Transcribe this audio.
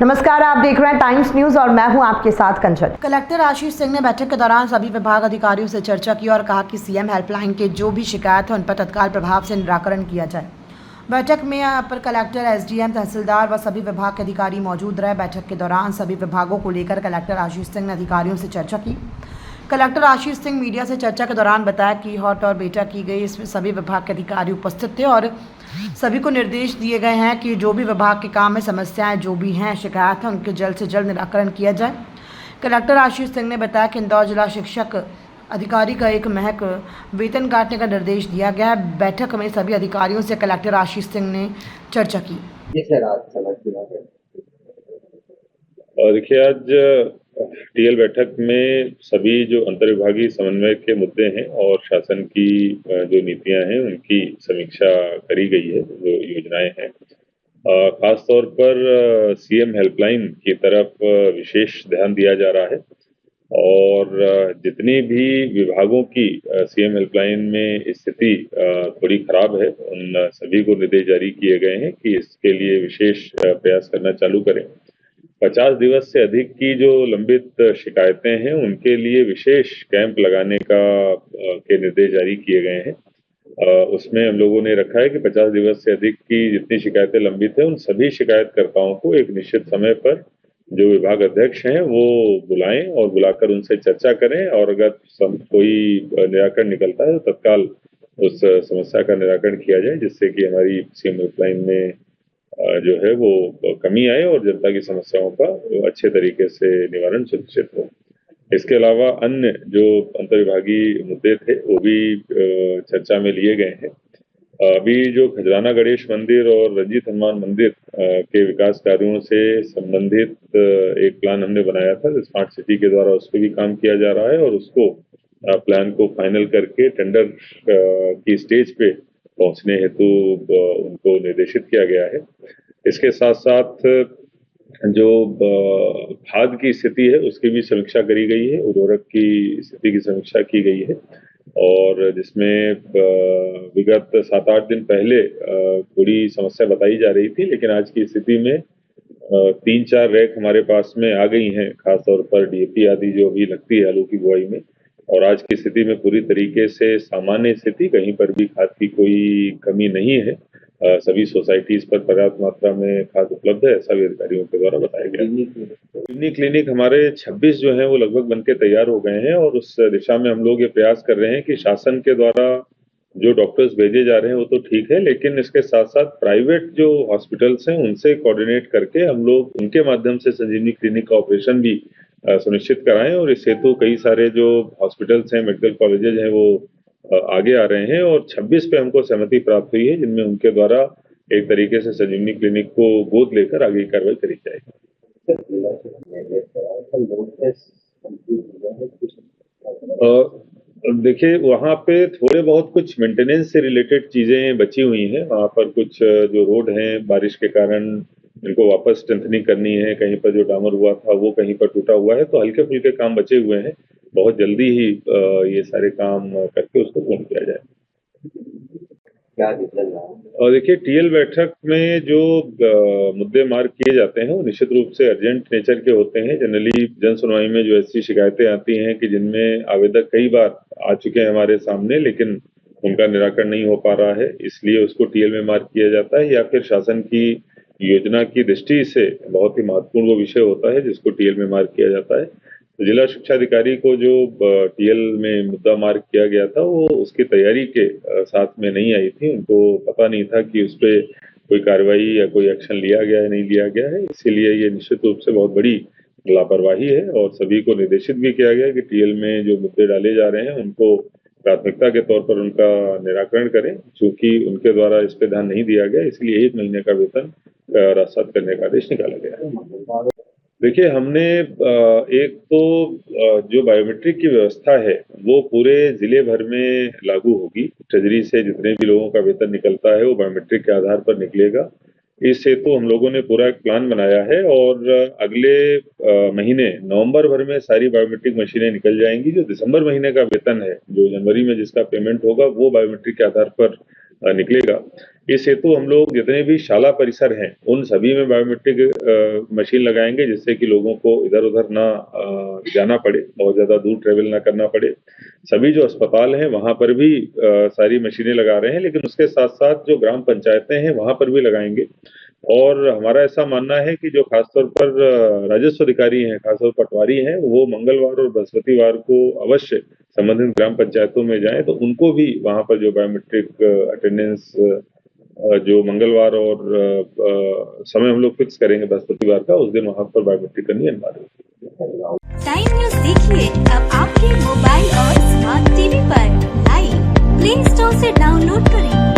नमस्कार, आप देख रहे हैं टाइम्स न्यूज और मैं हूं आपके साथ कंचन। कलेक्टर आशीष सिंह ने बैठक के दौरान सभी विभाग अधिकारियों से चर्चा की और कहा कि सीएम हेल्पलाइन के जो भी शिकायत है उन पर तत्काल प्रभाव से निराकरण किया जाए। बैठक में अपर कलेक्टर, एसडीएम, तहसीलदार व सभी विभाग के अधिकारी मौजूद रहे। बैठक के दौरान सभी विभागों को लेकर कलेक्टर आशीष सिंह ने अधिकारियों से चर्चा की। कलेक्टर आशीष सिंह मीडिया से चर्चा के दौरान बताया कि हॉट और बेटा की गई, इसमें सभी विभाग के अधिकारी उपस्थित थे और सभी को निर्देश दिए गए हैं कि जो भी विभाग के काम में समस्याएं जो भी हैं, शिकायत है, उनके जल्द से जल्द निराकरण किया जाए। कलेक्टर आशीष सिंह ने बताया कि इंदौर जिला शिक्षक अधिकारी का एक महक वेतन काटने का निर्देश दिया गया है। बैठक में सभी अधिकारियों से कलेक्टर आशीष सिंह ने चर्चा की। देखिए, आज टीएल बैठक में सभी जो अंतर्विभागीय समन्वय के मुद्दे हैं और शासन की जो नीतियां हैं उनकी समीक्षा करी गई है। जो योजनाएं हैं, खास तौर पर सीएम हेल्पलाइन की तरफ विशेष ध्यान दिया जा रहा है और जितनी भी विभागों की सीएम हेल्पलाइन में स्थिति थोड़ी खराब है, उन सभी को निर्देश जारी किए गए हैं कि इसके लिए विशेष प्रयास करना चालू करें। 50 दिवस से अधिक की जो लंबित शिकायतें हैं उनके लिए विशेष कैंप लगाने के निर्देश जारी किए गए हैं। उसमें हम लोगों ने रखा है कि 50 दिवस से अधिक की जितनी शिकायतें लंबित हैं उन सभी शिकायतकर्ताओं को एक निश्चित समय पर जो विभाग अध्यक्ष हैं वो बुलाएं और बुलाकर उनसे चर्चा करें और अगर कोई निराकरण निकलता है तो तत्काल उस समस्या का निराकरण किया जाए, जिससे कि हमारी सीएम हेल्पलाइन में जो है वो कमी आए और जनता की समस्याओं का अच्छे तरीके से निवारण सुनिश्चित हो। इसके अलावा अन्य जो अंतर्विभागीय मुद्दे थे वो भी चर्चा में लिए गए हैं। अभी जो खजराना गणेश मंदिर और रंजीत हनुमान मंदिर के विकास कार्यों से संबंधित एक प्लान हमने बनाया था, स्मार्ट सिटी के द्वारा उस पर भी काम किया जा रहा है और उसको प्लान को फाइनल करके टेंडर की स्टेज पे पहुंचने हेतु उनको निर्देशित किया गया है। इसके साथ साथ जो खाद की स्थिति है उसकी भी समीक्षा करी गई है, उर्वरक की स्थिति की समीक्षा की गई है और जिसमें विगत 7-8 दिन पहले थोड़ी समस्या बताई जा रही थी, लेकिन आज की स्थिति में 3-4 रैक हमारे पास में आ गई हैं, खासतौर पर डीएपी आदि जो भी लगती है आलू की बुआई में, और आज की स्थिति में पूरी तरीके से सामान्य स्थिति, कहीं पर भी खाद की कोई कमी नहीं है। सभी सोसाइटीज पर पर्याप्त मात्रा में खाद उपलब्ध है, ऐसा भी अधिकारियों के द्वारा बताया गया। क्लिनिक हमारे 26 जो है वो लगभग बनके तैयार हो गए हैं और उस दिशा में हम लोग ये प्रयास कर रहे हैं कि शासन के द्वारा जो डॉक्टर्स भेजे जा रहे हैं वो तो ठीक है, लेकिन इसके साथ साथ प्राइवेट जो हॉस्पिटल्स हैं उनसे कोऑर्डिनेट करके हम लोग उनके माध्यम से संजीवनी क्लिनिक का ऑपरेशन भी सुनिश्चित कराएं और इस हेतु कई सारे जो हॉस्पिटल्स हैं, मेडिकल कॉलेजेस हैं, वो आगे आ रहे हैं और 26 पे हमको सहमति प्राप्त हुई है, जिनमें उनके द्वारा एक तरीके से संजीवनी क्लिनिक को गोद लेकर आगे की कार्रवाई करी जाएगी। देखिए, वहाँ पे थोड़े बहुत कुछ मेंटेनेंस से रिलेटेड चीजें बची हुई हैं। वहाँ पर कुछ जो रोड हैं बारिश के कारण इनको वापस स्ट्रेंथनिंग करनी है, कहीं पर जो डामर हुआ था वो कहीं पर टूटा हुआ है, तो हल्के फुल्के काम बचे हुए हैं। बहुत जल्दी ही ये सारे काम करके उसको पूर्ण किया जाए। और देखिए, टीएल बैठक में जो मुद्दे मार्क किए जाते हैं वो निश्चित रूप से अर्जेंट नेचर के होते हैं। जनरली जन सुनवाई में जो ऐसी शिकायतें आती हैं कि जिनमें आवेदक कई बार आ चुके हैं हमारे सामने लेकिन उनका निराकरण नहीं हो पा रहा है, इसलिए उसको टीएल में मार्क किया जाता है, या फिर शासन की योजना की दृष्टि से बहुत ही महत्वपूर्ण वो विषय होता है जिसको टीएल में मार्क किया जाता है। तो जिला शिक्षा अधिकारी को जो टीएल में मुद्दा मार्क किया गया था वो उसकी तैयारी के साथ में नहीं आई थी, उनको पता नहीं था कि उस पर कोई कार्रवाई या कोई एक्शन लिया गया है नहीं लिया गया है, इसीलिए ये निश्चित रूप से बहुत बड़ी लापरवाही है और सभी को निर्देशित भी किया गया कि टीएल में जो मुद्दे डाले जा रहे हैं उनको प्राथमिकता के तौर पर उनका निराकरण करें। चूंकि उनके द्वारा इस पर ध्यान नहीं दिया गया, इसलिए 1 महीने का वेतन राजसात करने का आदेश निकाला गया है। देखिए, हमने एक तो जो बायोमेट्रिक की व्यवस्था है वो पूरे जिले भर में लागू होगी। ट्रेजरी से जितने भी लोगों का वेतन निकलता है वो बायोमेट्रिक के आधार पर निकलेगा। इस हेतु हम लोगों ने पूरा एक प्लान बनाया है और अगले महीने नवंबर भर में सारी बायोमेट्रिक मशीनें निकल जाएंगी। जो दिसंबर महीने का वेतन है, जो जनवरी में जिसका पेमेंट होगा, वो बायोमेट्रिक के आधार पर निकलेगा। इस हेतु हम लोग जितने भी शाला परिसर हैं उन सभी में बायोमेट्रिक मशीन लगाएंगे, जिससे कि लोगों को इधर उधर ना जाना पड़े, बहुत ज्यादा दूर ट्रेवल ना करना पड़े। सभी जो अस्पताल हैं वहां पर भी सारी मशीनें लगा रहे हैं, लेकिन उसके साथ साथ जो ग्राम पंचायतें हैं वहां पर भी लगाएंगे। और हमारा ऐसा मानना है कि जो खासतौर पर राजस्व अधिकारी हैं, खासतौर पर पटवारी हैं, वो मंगलवार और बृहस्पतिवार को अवश्य संबंधित ग्राम पंचायतों में जाएं, तो उनको भी वहां पर जो बायोमेट्रिक अटेंडेंस जो मंगलवार और समय हम लोग फिक्स करेंगे बृहस्पतिवार का, उस दिन वहां पर बायोमेट्रिक करनी अनिवार्य है। टाइम न्यूज देखिए अब आपके मोबाइल और स्मार्ट टीवी पर लाइव प्ले स्टोर से डाउनलोड करें।